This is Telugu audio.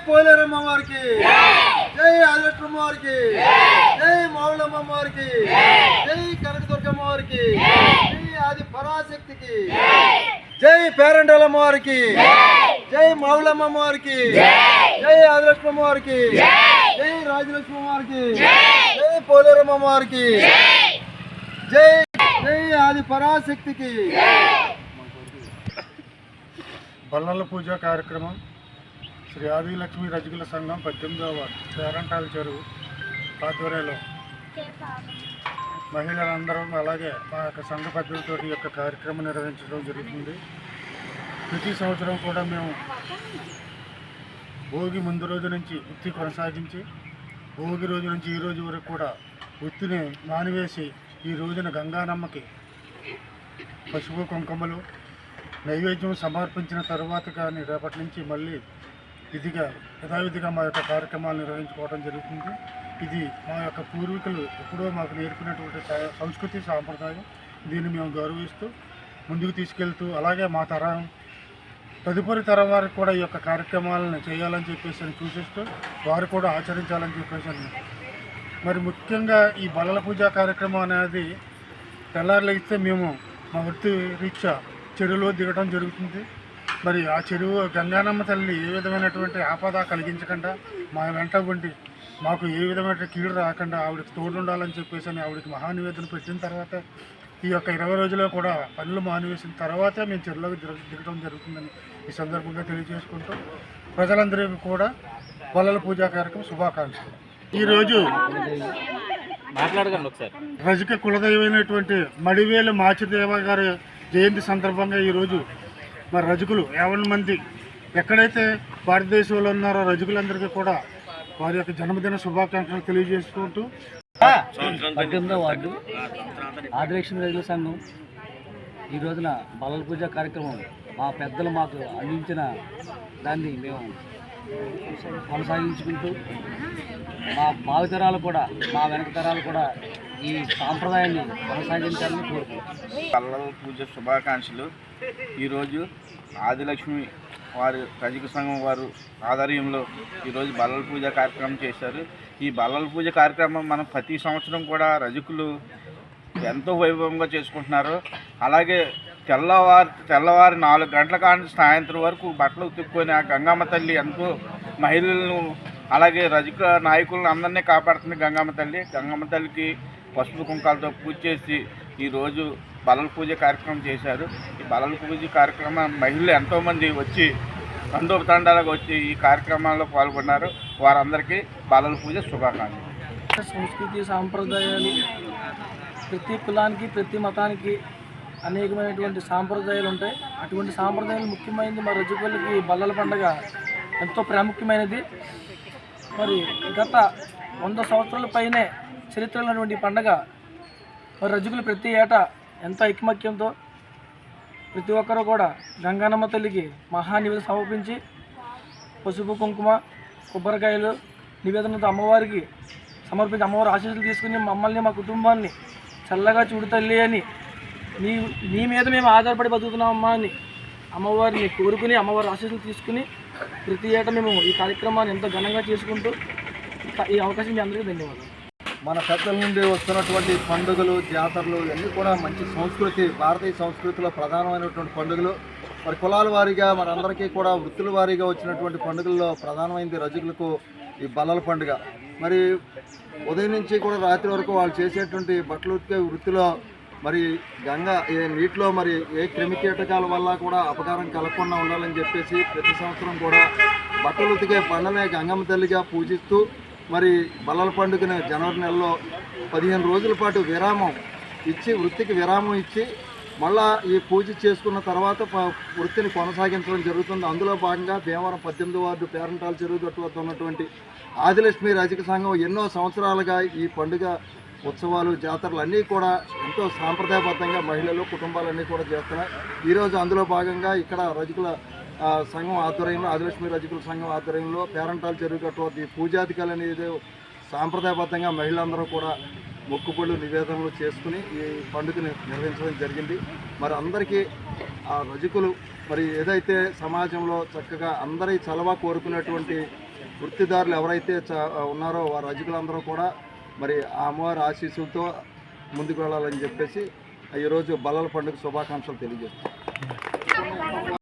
పోలేరమ్మ వారికి, జై ఆదిలక్ష్మమ్మ వారికి, జై మౌళమ్మ వారికి, జై కనకదుర్గమ్మ వారికి, జై ఆది పరాశక్తికి, జై పేరంటాలమ్మ వారికి, జై మౌళమ్మ వారికి, జై ఆదిలక్ష్మమ్మ వారికి, జై రాజలక్ష్మమ్మ వారికి, జై పోలేరమ్మ వారికి, జై జై ఆది పరాశక్తికి. బల్లల పూజ కార్యక్రమం శ్రీ ఆదిలక్ష్మి రజకుల సంఘం 18వ వార్డు పేరంటాల చెరువు ఆధ్వర్యంలో మహిళలందరం అలాగే మా యొక్క సంఘ పెద్దలతో ఈ యొక్క కార్యక్రమం నిర్వహించడం జరుగుతుంది. ప్రతి సంవత్సరం కూడా మేము భోగి ముందు రోజు నుంచి వృత్తి కొనసాగించి భోగి రోజు నుంచి ఈ రోజు వరకు కూడా వృత్తిని మానివేసి ఈ రోజున గంగానమ్మకి పసుపు కుంకుమలు నైవేద్యం సమర్పించిన తర్వాత కానీ రేపటి నుంచి మళ్ళీ యథావిధిగా మా యొక్క కార్యక్రమాలు నిర్వహించుకోవడం జరుగుతుంది. ఇది మా యొక్క పూర్వీకులు ఎప్పుడో మాకు నేర్పినటువంటి సంస్కృతి సాంప్రదాయం. దీన్ని మేము గౌరవిస్తూ ముందుకు తీసుకెళ్తూ అలాగే మా తదుపరి తరం వారికి కూడా ఈ యొక్క కార్యక్రమాలను చేయాలని చెప్పేసి సూచిస్తూ వారు కూడా ఆచరించాలని చెప్పేసి మరి ముఖ్యంగా ఈ బల్లల పూజ కార్యక్రమం అనేది తెల్లారులైతే మేము మా వృత్తి రీత్యా చెరువులో దిగడం జరుగుతుంది. మరి ఆ చెరువు గంగానమ్మ తల్లి ఏ విధమైనటువంటి ఆపద కలిగించకుండా మా వెంట ఉండి మాకు ఏ విధమైన కీడు రాకుండా ఆవిడకి తోడుండాలని చెప్పేసి ఆవిడకి మహానివేదన పెట్టిన తర్వాత ఈ యొక్క 20 రోజుల్లో కూడా పనులు మానివేసిన తర్వాతే మేము చెరువులోకి దిగడం జరుగుతుందని ఈ సందర్భంగా తెలియజేసుకుంటూ ప్రజలందరికీ కూడా బల్లల పూజా కార్యక్రమం శుభాకాంక్షలు. ఈరోజు రజక కులదైవమైనటువంటి మడివేలు మాచిదేవ గారి జయంతి సందర్భంగా ఈరోజు మరి రజకులు 50 మంది ఎక్కడైతే భారతదేశంలో ఉన్నారో రజకులందరికీ కూడా వారి యొక్క జన్మదిన శుభాకాంక్షలు తెలియజేసుకుంటూ 18వ వార్డు ఆదిలక్ష్మి రజకుల సంఘం ఈ రోజున బల్లల పూజ కార్యక్రమం మా పెద్దలు మాకు అందించిన దాన్ని మేము కొనసాగించుకుంటూ మా భావితరాలు కూడా మా వెనక తరాలు కూడా ఈ సాంప్రదాయాన్ని కొనసాగించాలని కోరుకుంటున్నాం. బల్లల పూజ శుభాకాంక్షలు. ఈరోజు ఆదిలక్ష్మి వారి రజక సంఘం వారు ఆధ్వర్యంలో ఈరోజు బల్లల పూజ కార్యక్రమం చేశారు. ఈ బల్లల పూజ కార్యక్రమం మనం ప్రతి సంవత్సరం కూడా రజకులు ఎంతో వైభవంగా చేసుకుంటున్నారు. అలాగే తెల్లవారి 4 గంటల కాని సాయంత్రం వరకు బట్టలు ఉతుక్కొని ఆ గంగమ్మ తల్లి ఎంతో మహిళలను అలాగే రజక నాయకులను అందరినీ కాపాడుతుంది గంగమ్మ తల్లి. గంగమ్మ తల్లికి పసుపు కుంకాలతో పూజ చేసి ఈరోజు బల్లల పూజ కార్యక్రమం చేశారు. ఈ బల్లల పూజ కార్యక్రమం మహిళలు ఎంతోమంది వచ్చి తండోపతండాలకు వచ్చి ఈ కార్యక్రమాల్లో పాల్గొన్నారు. వారందరికీ బల్లల పూజ శుభాకాంక్షలు. సంస్కృతి సాంప్రదాయాలు ప్రతి కులానికి ప్రతి మతానికి అనేకమైనటువంటి సాంప్రదాయాలు ఉంటాయి. అటువంటి సాంప్రదాయాలు ముఖ్యమైనది మా రజకులకి బల్లల పండుగ ఎంతో ప్రాముఖ్యమైనది. మరి గత 100 సంవత్సరాల పైనే చరిత్ర ఉన్నటువంటి పండుగ మరి రజకులు ప్రతి ఏటా ఎంతో ఐకమత్యంతో ప్రతి ఒక్కరూ కూడా గంగానమ్మ తల్లికి మహానివేదన సమర్పించి పసుపు కుంకుమ కొబ్బరికాయలు నివేదనతో అమ్మవారికి సమర్పించి అమ్మవారి ఆశీస్సులు తీసుకుని మమ్మల్ని మా కుటుంబాన్ని చల్లగా చూడు తల్లి అని నీ మీద మేము ఆధారపడి బతుకుతున్నామమ్మా అని అమ్మవారిని కోరుకుని అమ్మవారి ఆశీస్సులు తీసుకుని ప్రతి ఏటా మేము ఈ కార్యక్రమాన్ని ఎంతో ఘనంగా చేసుకుంటూ ఈ అవకాశం మీ అందరికీ ధన్యవాదాలు. మన పెద్దల నుండి వస్తున్నటువంటి పండుగలు జాతరలు ఇవన్నీ కూడా మంచి సంస్కృతి, భారతీయ సంస్కృతిలో ప్రధానమైనటువంటి పండుగలు. మరి కులాల వారీగా మనందరికీ కూడా వృత్తుల వారీగా వచ్చినటువంటి పండుగల్లో ప్రధానమైనది రజకులకు ఈ బల్లల పండుగ. మరి ఉదయం నుంచి కూడా రాత్రి వరకు వాళ్ళు చేసేటువంటి బట్టలు ఉతికే వృత్తిలో మరి నీటిలో మరి ఏ క్రిమి కీటకాల వల్ల కూడా అపకారం కలగకుండా ఉండాలని చెప్పేసి ప్రతి సంవత్సరం కూడా బట్టలు ఉతికే పండుగనే గంగమ్మ తల్లిగా పూజిస్తూ మరి బల్లల పండుగని జనవరి నెలలో 15 రోజుల పాటు వృత్తికి విరామం ఇచ్చి మళ్ళా ఈ పూజ చేసుకున్న తర్వాత వృత్తిని కొనసాగించడం జరుగుతుంది. అందులో భాగంగా భీమవరం 18వ వార్డు పేరంటాల చెరువు గట్టు వద్ద ఉన్నటువంటి ఆదిలక్ష్మి రజక సంఘం ఎన్నో సంవత్సరాలుగా ఈ పండుగ ఉత్సవాలు జాతరలు అన్నీ కూడా ఎంతో సాంప్రదాయబద్ధంగా మహిళలు కుటుంబాలన్నీ కూడా చేస్తున్నాయి. ఈరోజు అందులో భాగంగా ఇక్కడ రజకుల సంఘం ఆధ్వర్యంలో ఆదిలక్ష్మి రజకుల సంఘం ఆధ్వర్యంలో పేరంటాల చెరువు గట్టు వద్ద ఈ పూజాధికారులు అనేది సాంప్రదాయబద్ధంగా మహిళలందరూ కూడా మొక్కుబళ్ళు నివేదనలు చేసుకుని ఈ పండుగని నిర్వహించడం జరిగింది. మరి అందరికీ ఆ రజకులు మరి ఏదైతే సమాజంలో చక్కగా అందరి చలవ కోరుకునేటువంటి వృత్తిదారులు ఎవరైతే ఉన్నారో వారు రజకులందరూ కూడా మరి ఆ అమ్మవారి ఆశీస్సులతో ముందుకు వెళ్ళాలని చెప్పేసి ఈరోజు బల్లల పండుగ శుభాకాంక్షలు తెలియజేస్తాం.